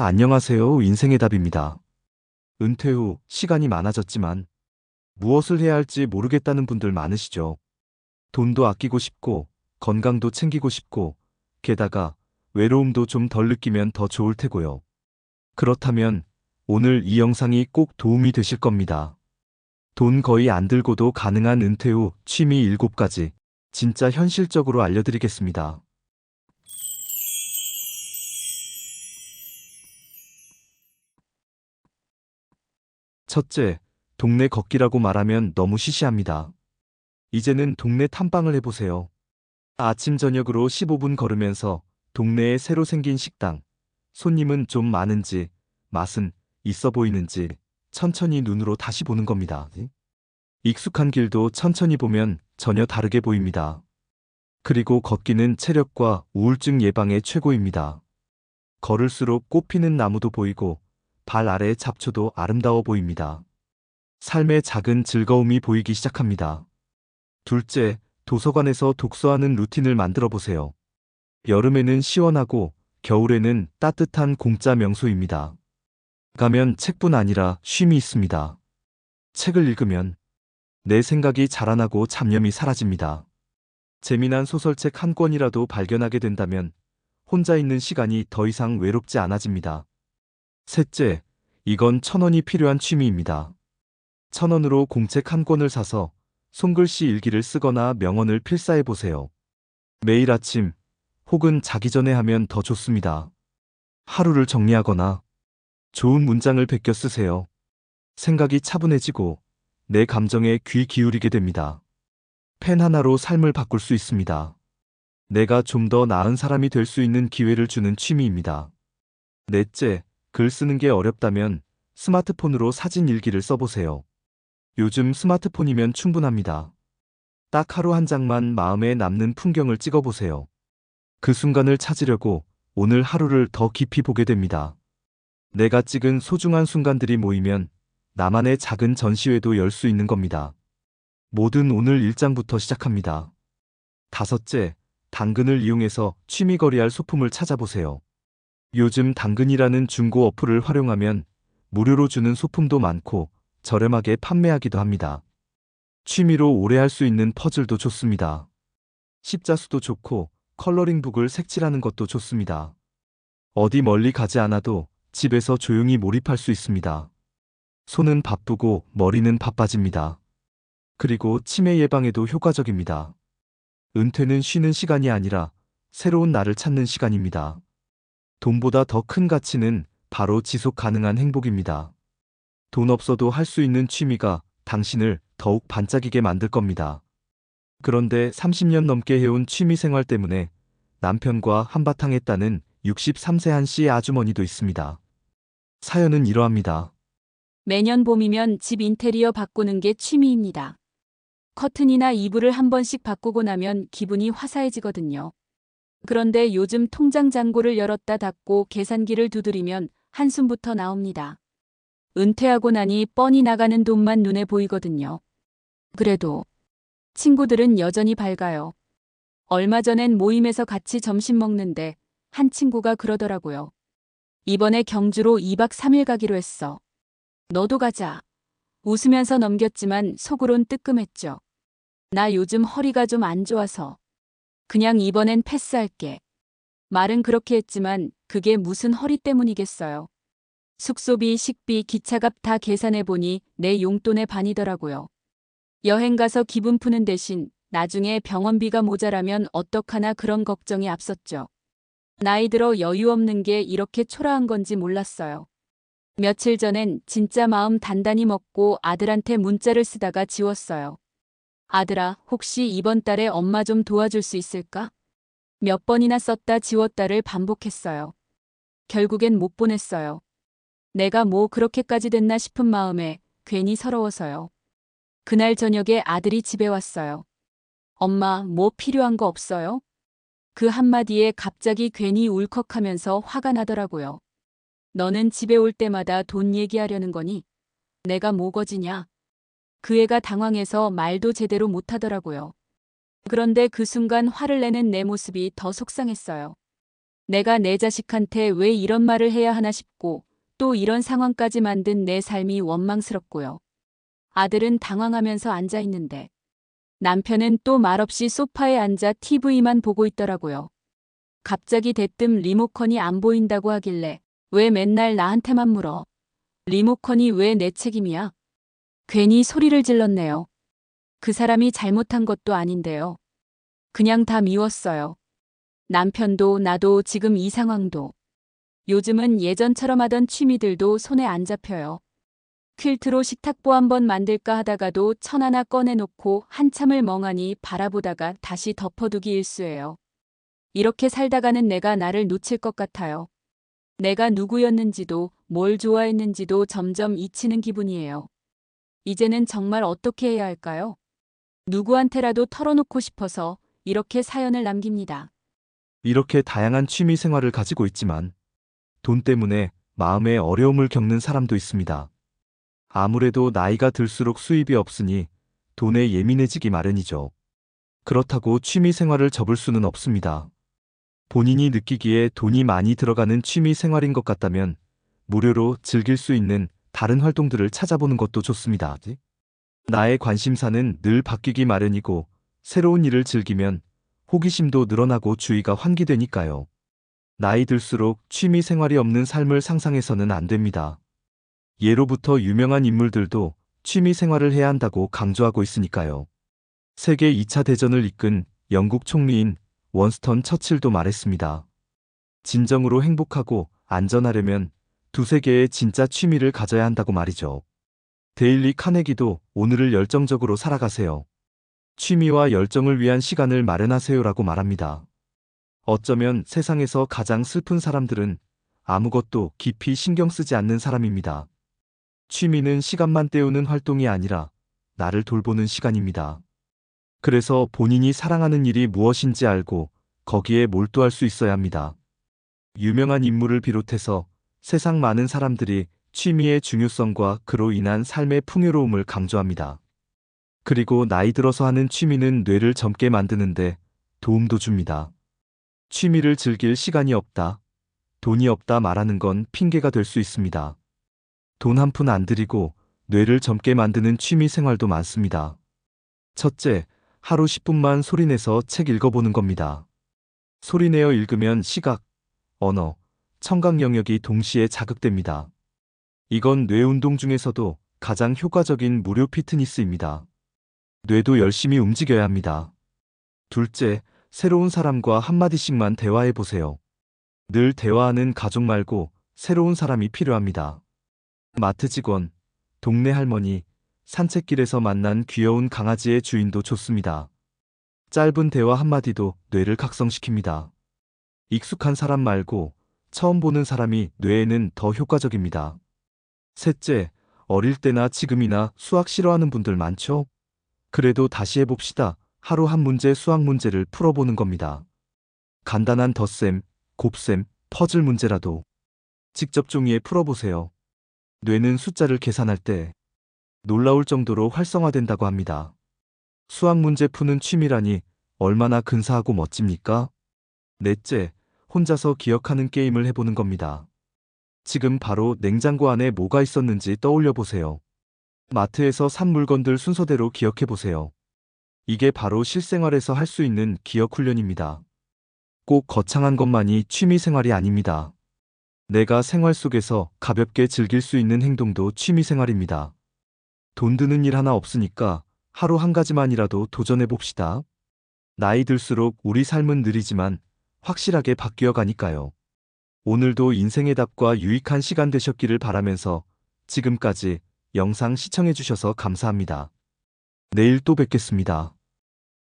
안녕하세요. 인생의 답입니다. 은퇴 후 시간이 많아졌지만 무엇을 해야 할지 모르겠다는 분들 많으시죠? 돈도 아끼고 싶고, 건강도 챙기고 싶고, 게다가 외로움도 좀 덜 느끼면 더 좋을 테고요. 그렇다면 오늘 이 영상이 꼭 도움이 되실 겁니다. 돈 거의 안 들고도 가능한 은퇴 후 취미 7가지 진짜 현실적으로 알려드리겠습니다. 첫째, 동네 걷기라고 말하면 너무 시시합니다. 이제는 동네 탐방을 해보세요. 아침 저녁으로 15분 걸으면서 동네에 새로 생긴 식당, 손님은 좀 많은지, 맛은 있어 보이는지 천천히 눈으로 다시 보는 겁니다. 익숙한 길도 천천히 보면 전혀 다르게 보입니다. 그리고 걷기는 체력과 우울증 예방에 최고입니다. 걸을수록 꽃피는 나무도 보이고 발 아래의 잡초도 아름다워 보입니다. 삶의 작은 즐거움이 보이기 시작합니다. 둘째, 도서관에서 독서하는 루틴을 만들어 보세요. 여름에는 시원하고 겨울에는 따뜻한 공짜 명소입니다. 가면 책뿐 아니라 쉼이 있습니다. 책을 읽으면 내 생각이 자라나고 잡념이 사라집니다. 재미난 소설책 한 권이라도 발견하게 된다면 혼자 있는 시간이 더 이상 외롭지 않아집니다. 셋째, 이건 1,000원이 필요한 취미입니다. 1,000원으로 공책 한 권을 사서 손글씨 일기를 쓰거나 명언을 필사해 보세요. 매일 아침 혹은 자기 전에 하면 더 좋습니다. 하루를 정리하거나 좋은 문장을 베껴 쓰세요. 생각이 차분해지고 내 감정에 귀 기울이게 됩니다. 펜 하나로 삶을 바꿀 수 있습니다. 내가 좀 더 나은 사람이 될 수 있는 기회를 주는 취미입니다. 넷째, 글 쓰는 게 어렵다면 스마트폰으로 사진 일기를 써보세요. 요즘 스마트폰이면 충분합니다. 딱 하루 한 장만 마음에 남는 풍경을 찍어보세요. 그 순간을 찾으려고 오늘 하루를 더 깊이 보게 됩니다. 내가 찍은 소중한 순간들이 모이면 나만의 작은 전시회도 열 수 있는 겁니다. 뭐든 오늘 일장부터 시작합니다. 다섯째, 당근을 이용해서 취미거리할 소품을 찾아보세요. 요즘 당근이라는 중고 어플을 활용하면 무료로 주는 소품도 많고 저렴하게 판매하기도 합니다. 취미로 오래 할 수 있는 퍼즐도 좋습니다. 십자수도 좋고 컬러링북을 색칠하는 것도 좋습니다. 어디 멀리 가지 않아도 집에서 조용히 몰입할 수 있습니다. 손은 바쁘고 머리는 바빠집니다. 그리고 치매 예방에도 효과적입니다. 은퇴는 쉬는 시간이 아니라 새로운 나를 찾는 시간입니다. 돈보다 더 큰 가치는 바로 지속 가능한 행복입니다. 돈 없어도 할 수 있는 취미가 당신을 더욱 반짝이게 만들 겁니다. 그런데 30년 넘게 해온 취미 생활 때문에 남편과 한바탕 했다는 63세 한씨 아주머니도 있습니다. 사연은 이러합니다. 매년 봄이면 집 인테리어 바꾸는 게 취미입니다. 커튼이나 이불을 한 번씩 바꾸고 나면 기분이 화사해지거든요. 그런데 요즘 통장 잔고를 열었다 닫고 계산기를 두드리면 한숨부터 나옵니다. 은퇴하고 나니 뻔히 나가는 돈만 눈에 보이거든요. 그래도 친구들은 여전히 밝아요. 얼마 전엔 모임에서 같이 점심 먹는데 한 친구가 그러더라고요. 이번에 경주로 2박 3일 가기로 했어. 너도 가자. 웃으면서 넘겼지만 속으론 뜨끔했죠. 나 요즘 허리가 좀 안 좋아서. 그냥 이번엔 패스할게. 말은 그렇게 했지만 그게 무슨 허리 때문이겠어요. 숙소비, 식비, 기차값 다 계산해보니 내 용돈의 반이더라고요. 여행 가서 기분 푸는 대신 나중에 병원비가 모자라면 어떡하나 그런 걱정이 앞섰죠. 나이 들어 여유 없는 게 이렇게 초라한 건지 몰랐어요. 며칠 전엔 진짜 마음 단단히 먹고 아들한테 문자를 쓰다가 지웠어요. 아들아, 혹시 이번 달에 엄마 좀 도와줄 수 있을까? 몇 번이나 썼다 지웠다를 반복했어요. 결국엔 못 보냈어요. 내가 뭐 그렇게까지 됐나 싶은 마음에 괜히 서러워서요. 그날 저녁에 아들이 집에 왔어요. 엄마, 뭐 필요한 거 없어요? 그 한마디에 갑자기 괜히 울컥하면서 화가 나더라고요. 너는 집에 올 때마다 돈 얘기하려는 거니? 내가 뭐 거지냐? 그 애가 당황해서 말도 제대로 못하더라고요. 그런데 그 순간 화를 내는 내 모습이 더 속상했어요. 내가 내 자식한테 왜 이런 말을 해야 하나 싶고 또 이런 상황까지 만든 내 삶이 원망스럽고요. 아들은 당황하면서 앉아 있는데 남편은 또 말없이 소파에 앉아 TV만 보고 있더라고요. 갑자기 대뜸 리모컨이 안 보인다고 하길래 왜 맨날 나한테만 물어? 리모컨이 왜 내 책임이야? 괜히 소리를 질렀네요. 그 사람이 잘못한 것도 아닌데요. 그냥 다 미웠어요. 남편도 나도 지금 이 상황도. 요즘은 예전처럼 하던 취미들도 손에 안 잡혀요. 퀼트로 식탁보 한번 만들까 하다가도 천 하나 꺼내놓고 한참을 멍하니 바라보다가 다시 덮어두기 일쑤예요. 이렇게 살다가는 내가 나를 놓칠 것 같아요. 내가 누구였는지도 뭘 좋아했는지도 점점 잊히는 기분이에요. 이제는 정말 어떻게 해야 할까요? 누구한테라도 털어놓고 싶어서 이렇게 사연을 남깁니다. 이렇게 다양한 취미 생활을 가지고 있지만 돈 때문에 마음에 어려움을 겪는 사람도 있습니다. 아무래도 나이가 들수록 수입이 없으니 돈에 예민해지기 마련이죠. 그렇다고 취미 생활을 접을 수는 없습니다. 본인이 느끼기에 돈이 많이 들어가는 취미 생활인 것 같다면 무료로 즐길 수 있는 다른 활동들을 찾아보는 것도 좋습니다. 나의 관심사는 늘 바뀌기 마련이고 새로운 일을 즐기면 호기심도 늘어나고 주의가 환기되니까요. 나이 들수록 취미 생활이 없는 삶을 상상해서는 안 됩니다. 예로부터 유명한 인물들도 취미 생활을 해야 한다고 강조하고 있으니까요. 세계 2차 대전을 이끈 영국 총리인 원스턴 처칠도 말했습니다. 진정으로 행복하고 안전하려면 두세 개의 진짜 취미를 가져야 한다고 말이죠. 데일리 카네기도 오늘을 열정적으로 살아가세요. 취미와 열정을 위한 시간을 마련하세요라고 말합니다. 어쩌면 세상에서 가장 슬픈 사람들은 아무것도 깊이 신경 쓰지 않는 사람입니다. 취미는 시간만 때우는 활동이 아니라 나를 돌보는 시간입니다. 그래서 본인이 사랑하는 일이 무엇인지 알고 거기에 몰두할 수 있어야 합니다. 유명한 인물을 비롯해서 세상 많은 사람들이 취미의 중요성과 그로 인한 삶의 풍요로움을 강조합니다. 그리고 나이 들어서 하는 취미는 뇌를 젊게 만드는데 도움도 줍니다. 취미를 즐길 시간이 없다, 돈이 없다 말하는 건 핑계가 될 수 있습니다. 돈 한 푼 안 들이고 뇌를 젊게 만드는 취미 생활도 많습니다. 첫째, 하루 10분만 소리내서 책 읽어보는 겁니다. 소리내어 읽으면 시각, 언어, 청각 영역이 동시에 자극됩니다. 이건 뇌 운동 중에서도 가장 효과적인 무료 피트니스입니다. 뇌도 열심히 움직여야 합니다. 둘째, 새로운 사람과 한마디씩만 대화해 보세요. 늘 대화하는 가족 말고 새로운 사람이 필요합니다. 마트 직원, 동네 할머니, 산책길에서 만난 귀여운 강아지의 주인도 좋습니다. 짧은 대화 한마디도 뇌를 각성시킵니다. 익숙한 사람 말고 처음 보는 사람이 뇌에는 더 효과적입니다. 셋째, 어릴 때나 지금이나 수학 싫어하는 분들 많죠? 그래도 다시 해봅시다. 하루 한 문제 수학 문제를 풀어보는 겁니다. 간단한 덧셈, 곱셈, 퍼즐 문제라도 직접 종이에 풀어보세요. 뇌는 숫자를 계산할 때 놀라울 정도로 활성화된다고 합니다. 수학 문제 푸는 취미라니 얼마나 근사하고 멋집니까? 넷째, 혼자서 기억하는 게임을 해보는 겁니다. 지금 바로 냉장고 안에 뭐가 있었는지 떠올려 보세요. 마트에서 산 물건들 순서대로 기억해 보세요. 이게 바로 실생활에서 할 수 있는 기억 훈련입니다. 꼭 거창한 것만이 취미 생활이 아닙니다. 내가 생활 속에서 가볍게 즐길 수 있는 행동도 취미 생활입니다. 돈 드는 일 하나 없으니까 하루 한 가지만이라도 도전해 봅시다. 나이 들수록 우리 삶은 느리지만 확실하게 바뀌어 가니까요. 오늘도 인생의 답과 유익한 시간 되셨기를 바라면서 지금까지 영상 시청해 주셔서 감사합니다. 내일 또 뵙겠습니다.